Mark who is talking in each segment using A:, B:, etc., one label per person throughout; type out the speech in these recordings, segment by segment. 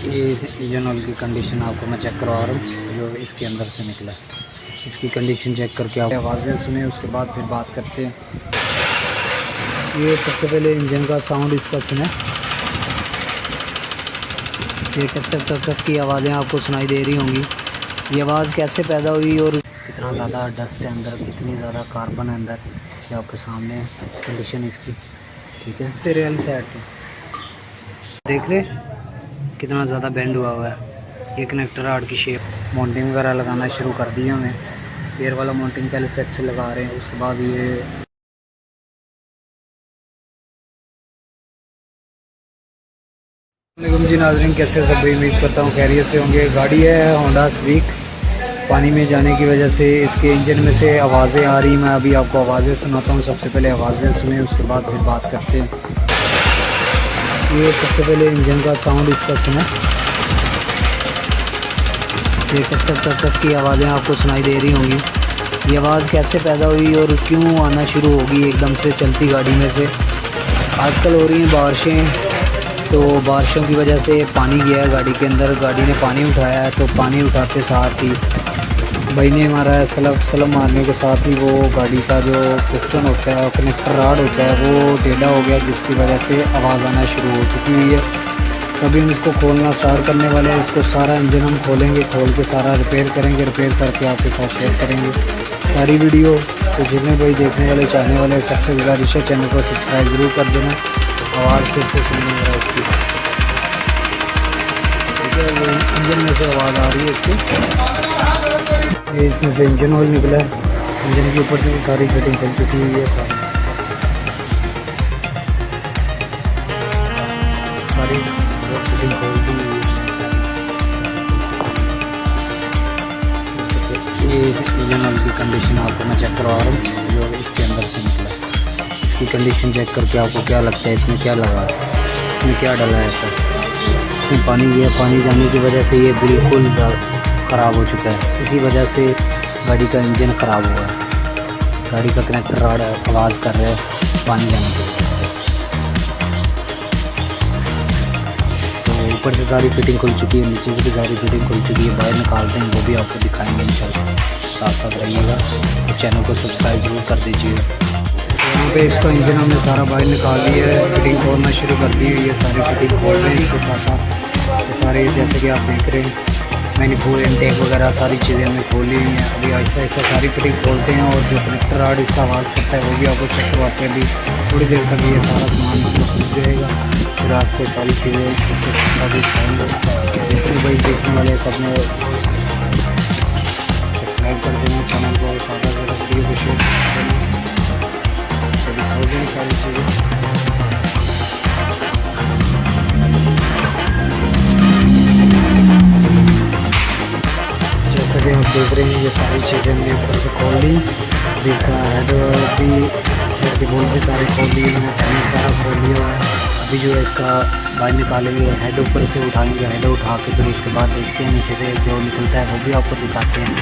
A: ये engine oil की condition आपको मैं चेक करवा रहा हूँ जो इसके अंदर से निकला। इसकी कंडीशन चेक करके आप आवाज़ें सुने, उसके बाद फिर बात करते हैं। ये सबसे पहले इंजन का साउंड इसका सुने। ये टक टक टक टक की आवाज़ें आपको सुनाई दे रही होंगी। ये आवाज़ कैसे पैदा हुई और कितना ज़्यादा डस्ट है अंदर, कितनी ज़्यादा कार्बन है अंदर, ये आपके सामने कंडीशन इसकी। ठीक है, तेरे एल सेट देख रहे कितना ज़्यादा बेंड हुआ है। ये कनेक्टर राड की शेप, माउंटिंग वगैरह लगाना शुरू कर दिया हमें। एयर वाला माउंटिंग पहले सेट से लगा रहे हैं, उसके बाद ये वालेकुम जी नाज़रीन, कैसे सब भाई, उम्मीद करता हूँ खैरियत से होंगे। गाड़ी है होंडा सिविक, पानी में जाने की वजह से इसके इंजन में से आवाज़ें आ रही। मैं अभी आपको आवाज़ें सुनाता हूँ, सबसे पहले आवाज़ें सुने, उसके बाद फिर बात करते हैं। ये सबसे पहले इंजन का साउंड इसका सुने। ये टक टक टक टक की आवाज़ें आपको सुनाई दे रही होंगी। ये आवाज़ कैसे पैदा हुई और क्यों आना शुरू होगी एकदम से चलती गाड़ी में से। आजकल हो रही हैं बारिशें, तो बारिशों की वजह से पानी गया है गाड़ी के अंदर, गाड़ी ने पानी उठाया है। तो पानी उठाते साथ ही भाई ने मारा है स्लम मारने के साथ ही वो गाड़ी का जो पिस्टन होता है, कनेक्टर राड होता है, वो टेढ़ा हो गया, जिसकी वजह से आवाज़ आना शुरू हो चुकी हुई है। अभी हम इसको खोलना स्टार्ट करने वाले हैं। इसको सारा इंजन हम खोलेंगे, खोल के सारा रिपेयर करेंगे, रिपेयर करके आपके साथ शेयर करेंगे सारी वीडियो। तो जितने भाई देखने वाले चाहने वाले सबसे गुजारिश है चैनल को सब्सक्राइब ज़रूर कर देना। आवाज़ फिर से सुनने वाला इसकी, ठीक है। वो इंजन में से आवाज़ आ रही है इसकी। ये इसमें से इंजन ऑयल निकला है, इंजन के ऊपर से सारी फिटिंग खुल चुकी हुई है। सारी फिटिंग खोल दी हुई है। ये इंजन ऑयल की कंडीशन आपको मैं चेक करवा रहा हूँ जो इसके अंदर से निकला। इसकी कंडीशन चेक करके आपको क्या लगता है इसमें क्या लगा है, इसमें क्या डाला है ऐसा। इसमें पानी गया, पानी जाने की वजह से ये बिल्कुल ख़राब हो चुका है। इसी वजह से गाड़ी का इंजन ख़राब हुआ है। गाड़ी का कनेक्टर राड आवाज़ कर रहा है पानी जाने की वजह से। तो ऊपर से सारी फिटिंग खुल चुकी है, नीचे से भी सारी फिटिंग खुल चुकी है। बाहर निकालते हैं, वो भी आपको दिखाएंगे इंशाल्लाह। साथ साथ रहिएगा, तो चैनल को सब्सक्राइब जरूर कर दीजिएगा। यहाँ पे इसका इंजन हमने सारा बाहर निकाल लिया है, फिटिंग खोलना शुरू कर दी है। ये सारी फिटिंग खोल रहे हैं इसके साथ साथ। ये सारे जैसे कि आप देख रहे हैं मैंने पूरे इनटेक वगैरह सारी चीज़ें हमने खोली हुई हैं। अभी ऐसा ऐसा सारी फिटिंग खोलते हैं और जो कनेक्टर राड इसका आवाज़ करता है वो भी आपको चेक करवाते हैं। अभी थोड़ी देर तक ये सारा सामान खुल जाएगा, फिर आपको सारी चीज़ें इसके साथ दिखाएंगे। जितने भाई देखने वाले सब ने सब्सक्राइब कर देना चैनल को, ज़्यादा से ज़्यादा वीडियो को शेयर कर देना। हो गई सारी चीज़ें। जैसा कि आप देख रहे हैं ये सारी चीज़ें हमने ऊपर से खोल ली। अभी इसका हेड भी बोल भी सारे खोल लिए, मैंने पहले सारा खोल लिया हुआ है। अभी जो है इसका बाहर निकालेंगे, हेड ऊपर से उठाएंगे, हेड उठा के फिर उसके बाद देखते हैं नीचे से जो निकलता है वो भी आपको दिखाते हैं।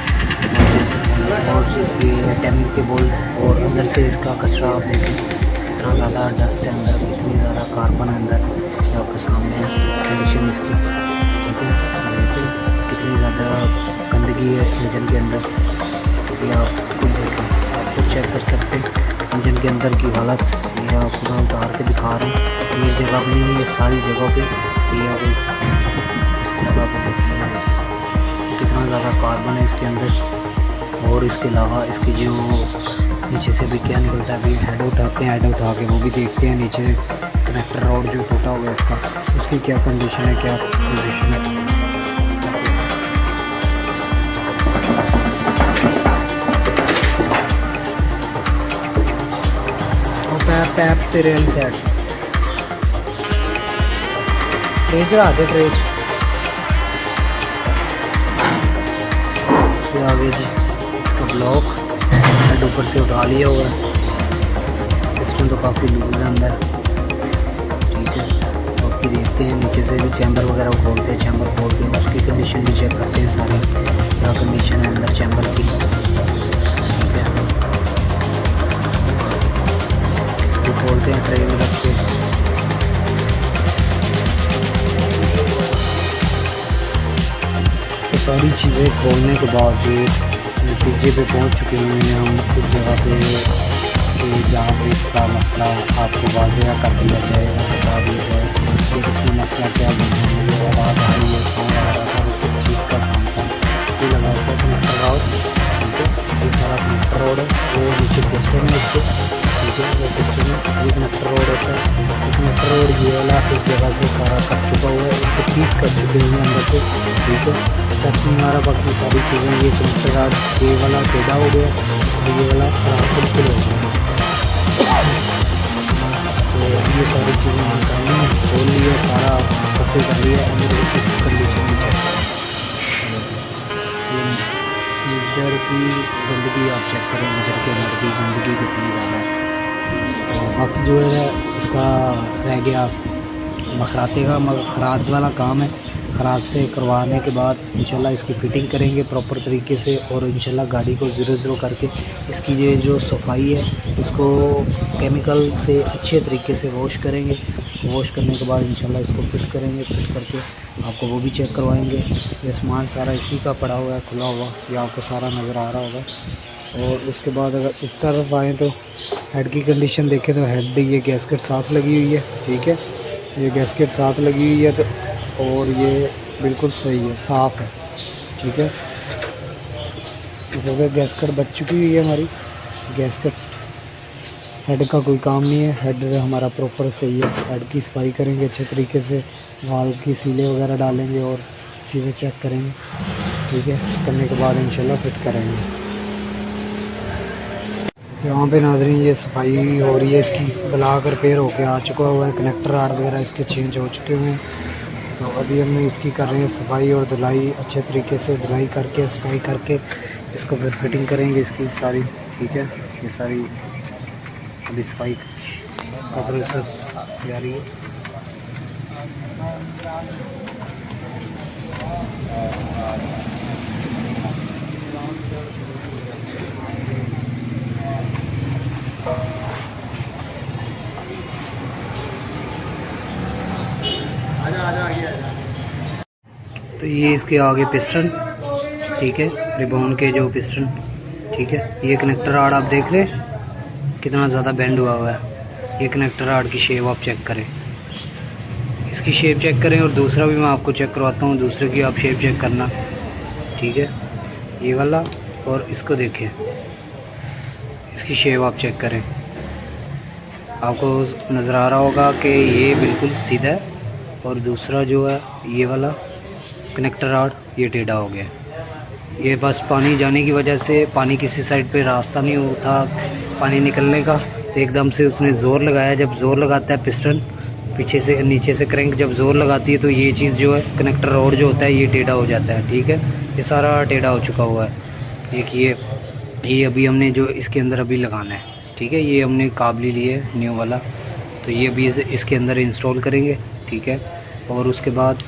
A: और ये टैमिंग के बोल्ट और अंदर से इसका कचरा आप देखें, कितना ज़्यादा डस्ट है अंदर, कितनी ज़्यादा कार्बन है अंदर, ये आपके सामने कंडीशन इसकी। ठीक है, कितनी ज़्यादा गंदगी है इंजन के अंदर, तो ये आप खुद देखें, आप खुद चेक कर सकते हैं इंजन के अंदर की हालत। ये आपको मैं उतार के दिखा रहा हूँ। ये जगह भी नहीं है, सारी जगहों पे ये आप इस जगह पर देखिए कितना ज़्यादा कार्बन है इसके अंदर। और इसके अलावा इसकी जो नीचे से भी क्या निकलता है, अभी हेड उठाते हैं, हेड उठा के वो भी देखते हैं नीचे कनेक्टर रोड जो टूटा हुआ है इसका, उसकी क्या कंडीशन है, क्या पोजीशन है। पैप तेरे सेट ट्रेज आते ट्रेज आगे जी इसका ब्लॉक हेड ऊपर से उठा लिया हुआ है। पिस्टन तो काफ़ी लूज है अंदर, ठीक है। बाकी देखते हैं नीचे से भी चैम्बर वगैरह खोलते हैं, चैम्बर खोल के उसकी कंडीशन भी चेक करते हैं सारी, क्या कंडीशन है अंदर चैम्बर की, ठीक है। खोलते हैं ट्रे में रख के। सारी चीज़ें खोलने के बावजूद नतीजे पे पहुंच चुके हैं हम इस जगह पे कि जहाँ पे इसका मसला आपको वाज़ेह कर दिया जाएगा, बता दिया जाए कि इसमें मसला क्या बन है। मुझे आवाज़ आ रही है, साउंड आ रहा था, किस चीज़ का साउंड था, ये लगा हुआ कनेक्टर रोड। ठीक है, ये सारा कनेक्टर रोड है, वो नीचे क्वेश्चन है इसको। ठीक है, वो क्वेश्चन है, ये कनेक्टर रोड होता है। ये कनेक्टर रोड ये वाला इस जगह से सारा कट चुका हुआ है, इसको पीस कर चुके हैं अंदर से। ठीक है, टच नहीं आ रहा, बाकी सारी चीज़ें ये कनेक्टर रोड ये वाला टेढ़ा हो गया और ये वाला खराब बिल्कुल हो गया। तो ये सारी चीज़ें निकालनी है, खोल लिया सारा, पत्ते कर लिया, अंदर की कंडीशन में चेक मीटर की गंदगी आप चेक करें, मीटर के अंदर की गंदगी कितनी ज़्यादा है। तो बाकी जो है इसका रह गया मखराते का, खराद वाला काम है। खराद से करवाने के बाद इंशाल्लाह इसकी फ़िटिंग करेंगे प्रॉपर तरीके से और इंशाल्लाह गाड़ी को ज़ीरो करके इसकी ये जो सफाई है इसको केमिकल से अच्छे तरीके से वॉश करेंगे। वॉश करने के बाद इंशाल्लाह इसको फिट करेंगे, फिट करके आपको वो भी चेक करवाएंगे। ये सामान सारा इसी का पड़ा हुआ है, खुला हुआ, ये आपको सारा नज़र आ रहा होगा। और उसके बाद अगर इस तरफ आएँ तो हेड की कंडीशन देखें तो हेड ये गैसकेट साथ लगी हुई है। ठीक है, ये गैसकेट साथ लगी हुई है तो और ये बिल्कुल सही है, साफ़ है। ठीक है, तो गैसकेट बच चुकी हुई है हमारी। गैसकेट हेड का कोई काम नहीं है, हेड हमारा प्रॉपर सही है। हेड की सफाई करेंगे अच्छे तरीके से, वाल्व की सीलें वगैरह डालेंगे और चीज़ें चेक करेंगे। ठीक है, करने के बाद इंशाल्लाह फिट करेंगे। यहाँ पे नाज़रीन ये सफाई हो रही है, इसकी ब्लॉक रिपेयर होके आ चुका हुआ है, कनेक्टर आर्ट वगैरह इसके चेंज हो चुके हुए हैं। तो अभी हमने इसकी कर रहे हैं सफाई और धुलाई, अच्छे तरीके से धुलाई करके सफाई करके इसको फिर फिटिंग करेंगे इसकी सारी। ठीक है, ये सारी अभी सफाई का प्रोसेस जारी है। तो ये इसके आगे पिस्टन, ठीक है, रिबॉन के जो पिस्टन। ठीक है, ये कनेक्टर आर्ट आप देख रहे हैं कितना ज़्यादा बेंड हुआ हुआ है। ये कनेक्टर आर्ट की शेप आप चेक करें, इसकी शेप चेक करें और दूसरा भी मैं आपको चेक करवाता हूँ, दूसरे की आप शेप चेक करना। ठीक है, ये वाला और इसको देखें, इसकी शेप आप चेक करें, आपको नज़र आ रहा होगा कि ये बिल्कुल सीधा है और दूसरा जो है ये वाला कनेक्टर आर्ट ये टेढ़ा हो गया। ये बस पानी जाने की वजह से, पानी किसी साइड पे रास्ता नहीं होता पानी निकलने का, तो एकदम से उसने ज़ोर लगाया। जब ज़ोर लगाता है पिस्टन पीछे से नीचे से क्रैंक जब ज़ोर लगाती है तो ये चीज़ जो है कनेक्टर रोड जो होता है ये टेढ़ा हो जाता है। ठीक है, ये सारा टेढ़ा हो चुका हुआ है। एक ये अभी हमने जो इसके अंदर अभी लगाना है। ठीक है, ये हमने काबली लिए है न्यू वाला, तो ये भी इसके अंदर इंस्टॉल करेंगे। ठीक है, और उसके बाद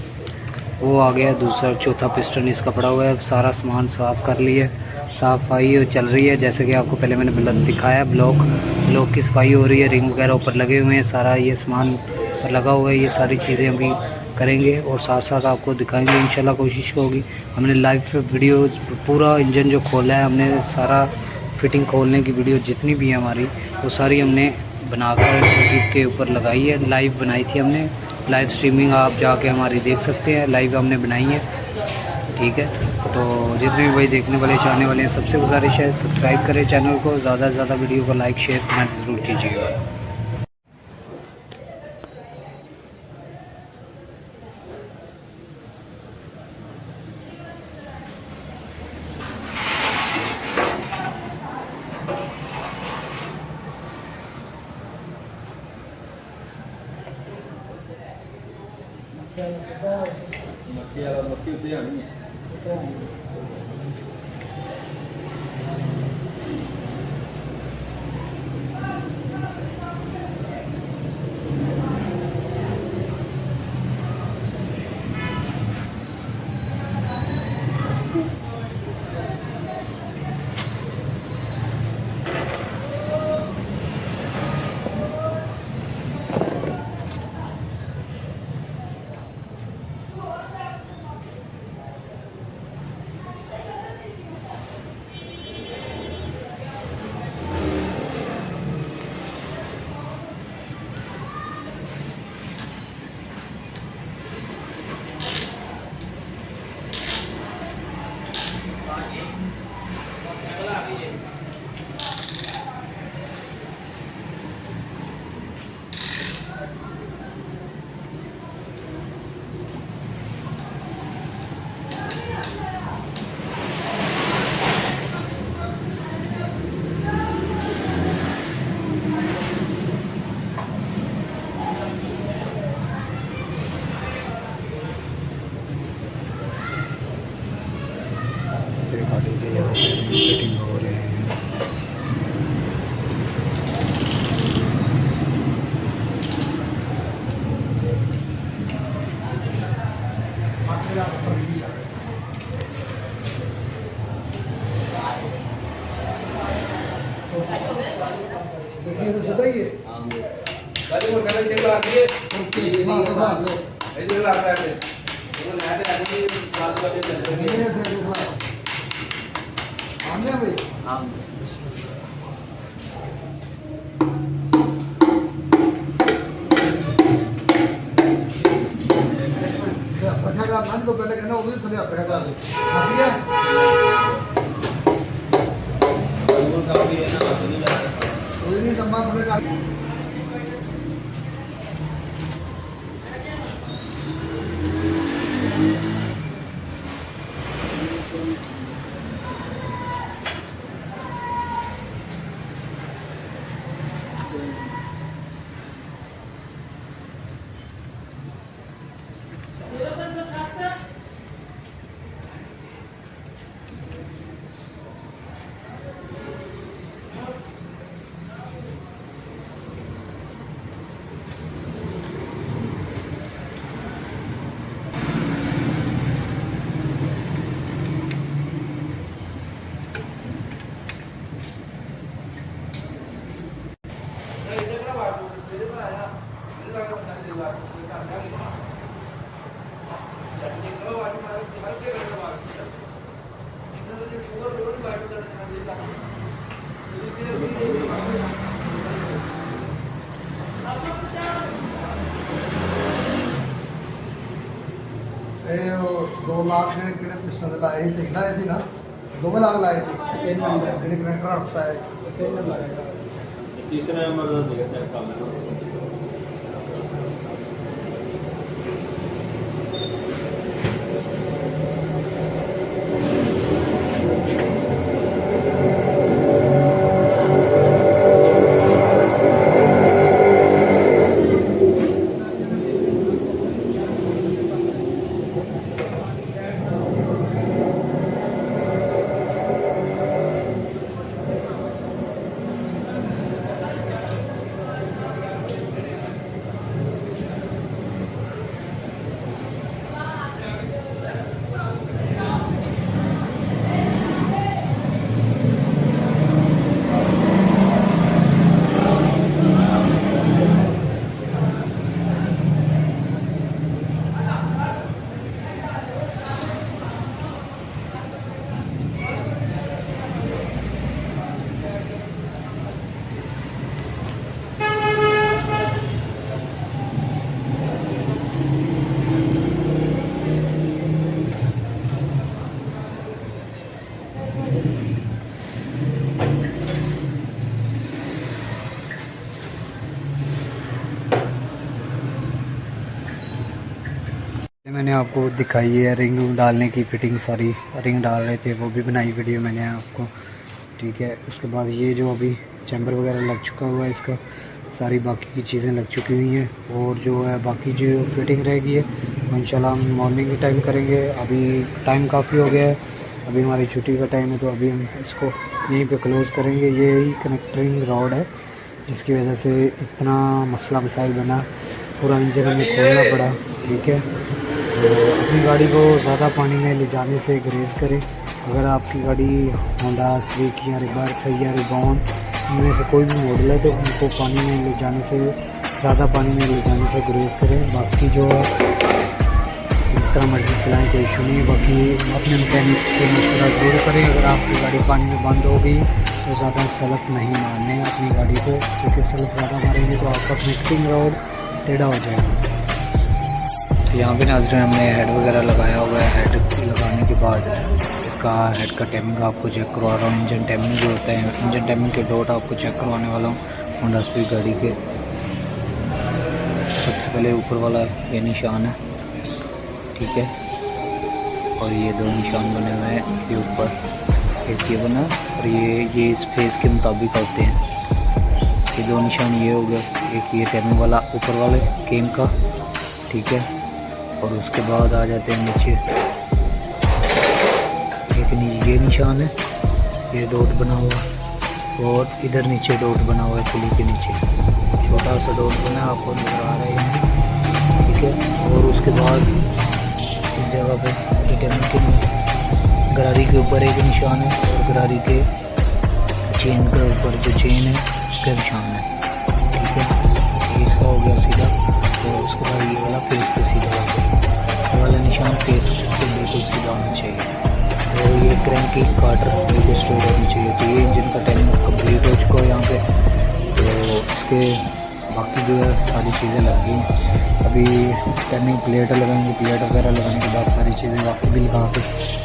A: वो आ गया दूसरा चौथा पिस्टन इसका पड़ा हुआ है। सारा सामान साफ़ कर लिया, सफाई चल रही है, जैसे कि आपको पहले मैंने दिखाया। ब्लॉक की सफाई हो रही है, रिंग वगैरह ऊपर लगे हुए हैं, सारा ये सामान पर लगा हुआ है। ये सारी चीज़ें अभी करेंगे और साथ साथ आपको दिखाएंगे इंशाल्लाह। कोशिश होगी, हमने लाइव वीडियो पूरा इंजन जो खोला है, हमने सारा फिटिंग खोलने की वीडियो जितनी भी है हमारी वो सारी हमने बनाकर यूट्यूब के ऊपर लगाई है। लाइव बनाई थी हमने, लाइव स्ट्रीमिंग आप जाके हमारी देख सकते हैं, लाइव हमने बनाई है। ठीक है, तो जितने भी भाई देखने वाले चाहने वाले हैं सबसे गुजारिश है सब्सक्राइब करें चैनल को, ज़्यादा से ज़्यादा वीडियो को लाइक शेयर कमेंट ज़रूर कीजिएगा।
B: मक्की उतनी आनी है।
A: फिटिंग हो रहे हैं।
B: देखिए तो सदा ही है। हाँ गाड़ी में गाड़ी चला के ओके हां तो बात है इधर ला रहा है वो ले आते आगे बात करते चलते हैं ये देखो आने भाई हां रखेगा मान तो पहले कहना उधर थले रखेगा ठीक है वो काम भी है ना कोई नहीं लंबा पड़ेगा। ਇਹ 2 ਲੱਖ ਜਿਹੜੇ ਕਿਹੜੇ ਪਿਸਟਨ ਦੇ ਲਾਏ ਸੀ ਲਾਏ ਸੀ ਨਾ 2 ਲੱਖ ਲਾਏ ਸੀ ਜਿਹੜੇ ਕਨੈਕਟਰ ਹਟਦਾ ਹੈ 3 ਲੱਖ तीसरे नंबर का देखा चेक कर लेना
A: मैंने आपको दिखाई है रिंग डालने की फिटिंग, सारी रिंग डाल रहे थे वो भी बनाई वीडियो मैंने आपको, ठीक है। उसके बाद ये जो अभी चैम्बर वगैरह लग चुका हुआ है इसका, सारी बाकी की चीज़ें लग चुकी हुई हैं और जो है बाकी जो फिटिंग रहेगी है वो इंशाल्लाह हम मॉर्निंग के टाइम करेंगे। अभी टाइम काफ़ी हो गया है, अभी हमारी छुट्टी का टाइम है तो अभी हम इसको यहीं पे क्लोज़ करेंगे। यही कनेक्टिंग रॉड है जिसकी वजह से इतना मसला मसाइल बना, पूरा इंजन हमें खोलना पड़ा, ठीक है। तो अपनी गाड़ी को ज़्यादा पानी में ले जाने से गुरेज करें। अगर आपकी गाड़ी होंडा स्विक या रिबर्थ या रिबॉन इनमें से कोई भी मॉडल है तो उनको पानी में ले जाने से, ज़्यादा पानी में ले जाने से गुरेज करें। बाकी जो जिस तरह मर्जी चलाएँ कोई इशू नहीं है। बाकी अपने मैकेनिक से मशवरा ज़रूर करें। अगर आपकी गाड़ी पानी में बंद हो गई तो ज़्यादा सलफ नहीं मारने अपनी गाड़ी को, क्योंकि सलफ ज़्यादा मारेंगे तो आपका कनेक्टिंग रॉड टेढ़ा हो जाएगा। तो यहाँ पे नाज़रीन हमने हेड वगैरह लगाया हुआ है। हेड लगाने के बाद इसका हेड का टाइमिंग आपको चेक करवा रहा हूँ। इंजन टाइमिंग जो होता है, इंजन टाइमिंग के डॉट आपको चेक करवाने वाला हूँ होंडा स्विक गाड़ी के। सबसे पहले ऊपर वाला ये निशान है, ठीक है, और ये 2 निशान बने हुए हैं, ये ऊपर एक ये बना और ये इस फेस के मुताबिक होते हैं। ये 2 निशान ये हो गया, एक ये टाइमिंग वाला ऊपर वाले केम का, ठीक है। और उसके बाद आ जाते हैं नीचे एक ये निशान है, ये डॉट बना हुआ, और इधर नीचे डॉट बना हुआ है, पुली के नीचे छोटा सा डॉट बना आपको नज़र आ रहा है, ठीक है। और उसके बाद इस जगह पे गरारी के ऊपर एक निशान है, और गरारी के चेन के ऊपर जो चेन है उसका निशान है, ठीक है। ये इसका हो गया सीधा, और उसके बाद ये वाला फेस पे सीधा हो गया, ये वाला निशान फेस पे बिल्कुल सीधा होना चाहिए। और ये क्रैंक की कार्टर बिल्कुल स्ट्रेट होनी चाहिए। तो ये इंजन का टाइमिंग कंप्लीट हो चुका है यहाँ पे। तो इसके बाकी जो है सारी चीज़ें लग गई। अभी टर्निंग प्लेट लगाएंगे, प्लेट वगैरह लगाने के बाद सारी चीज़ें बाकी भी लगा के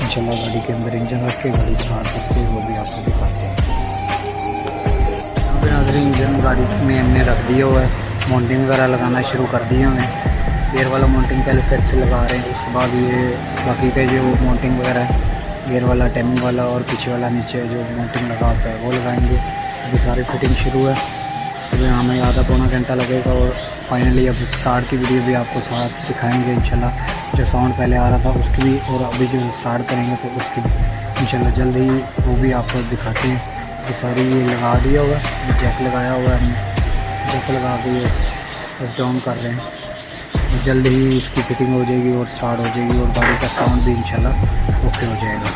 A: इंशाल्लाह गाड़ी के अंदर इंजन रख के गाड़ी स्टार्ट करके वो भी आपको दिखाते हैं। यहाँ पे नाज़रीन इंजन गाड़ी में हमने रख दिया हुआ है, माउंटिंग वगैरह लगाना शुरू कर दिया हमें। गेयर वाला माउंटिंग पहले सेट से लगा रहे हैं, उसके बाद ये बाकी पे जो माउंटिंग वगैरह है, गेयर वाला, टाइमिंग वाला और पीछे वाला नीचे जो माउंटिंग लगा होता है वो लगाएंगे। अभी सारी फिटिंग शुरू है। अभी हमें आधा पौना घंटा लगेगा, और फाइनली अब स्टार्ट की वीडियो भी आपको साथ दिखाएंगे इंशाल्लाह। जो साउंड पहले आ रहा था उसकी भी, और अभी जो स्टार्ट करेंगे तो उसकी भी इंशाल्लाह जल्द ही वो भी आपको दिखाते हैं। ये सारी ये लगा दिया हुआ है, जैक लगाया हुआ है हमने, जैक लगा के ये डाउन कर रहे हैं। जल्द ही इसकी फिटिंग हो जाएगी और स्टार्ट हो जाएगी, और गाड़ी का साउंड भी इंशाल्लाह ओके हो जाएगा।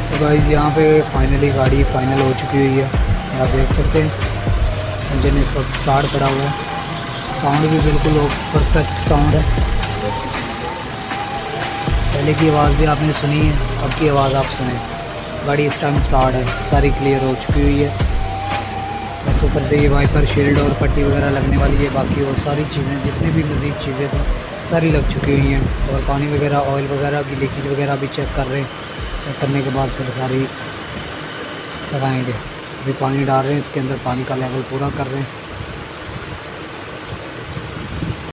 A: तो गाइस यहाँ पे फाइनली गाड़ी फाइनल हो चुकी हुई है, आप देख सकते हैं। इंजन इस वक्त स्टार्ट करा हुआ है, साउंड भी बिल्कुल परफेक्ट साउंड है। पहले की आवाज़ भी आपने सुनी है, अब की आवाज़ आप सुने। गाड़ी इस टाइम स्टार्ट है, सारी क्लियर हो चुकी हुई है। बस ऊपर से ये वाइपर शील्ड और पट्टी वगैरह लगने वाली है, बाकी और सारी चीज़ें जितनी भी मज़ीद चीज़ें थी सारी लग चुकी हुई हैं। और पानी वगैरह, ऑयल वगैरह की लीकेज वगैरह भी चेक कर रहे हैं। चेक करने के बाद फिर सारी लगाएंगे। अभी पानी डाल रहे हैं, इसके अंदर पानी का लेवल पूरा कर रहे हैं।